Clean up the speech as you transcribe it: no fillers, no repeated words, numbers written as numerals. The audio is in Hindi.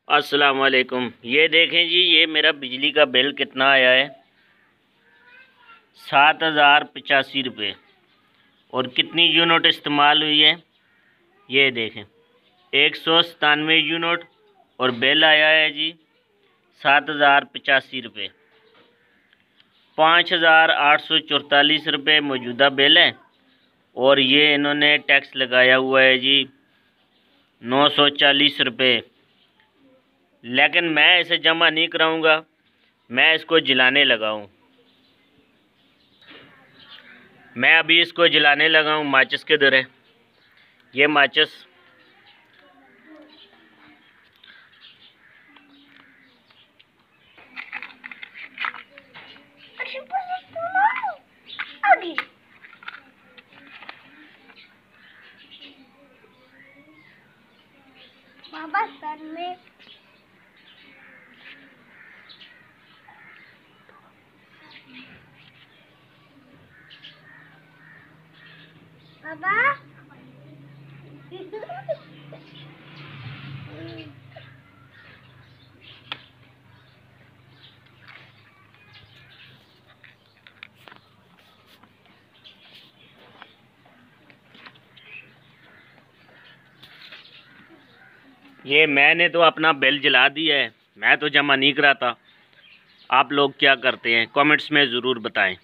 अस्सलाम वालेकुम। ये देखें जी, ये मेरा बिजली का बिल कितना आया है, 7,085 रुपये। और कितनी यूनिट इस्तेमाल हुई है ये देखें, 197 यूनिट। और बिल आया है जी 7,085 रुपये। 5,844 रुपये मौजूदा बिल है। और ये इन्होंने टैक्स लगाया हुआ है जी 940 रुपये। लेकिन मैं इसे जमा नहीं कराऊंगा, मैं इसको जलाने लगा हूँ। मैं अभी इसको जलाने लगा हूँ। माचिस किधर है? ये माचिस। बाबा सर में बाबा ये मैंने तो अपना बिल जला दिया है, मैं तो जमा नहीं कराता। आप लोग क्या करते हैं कमेंट्स में ज़रूर बताएं।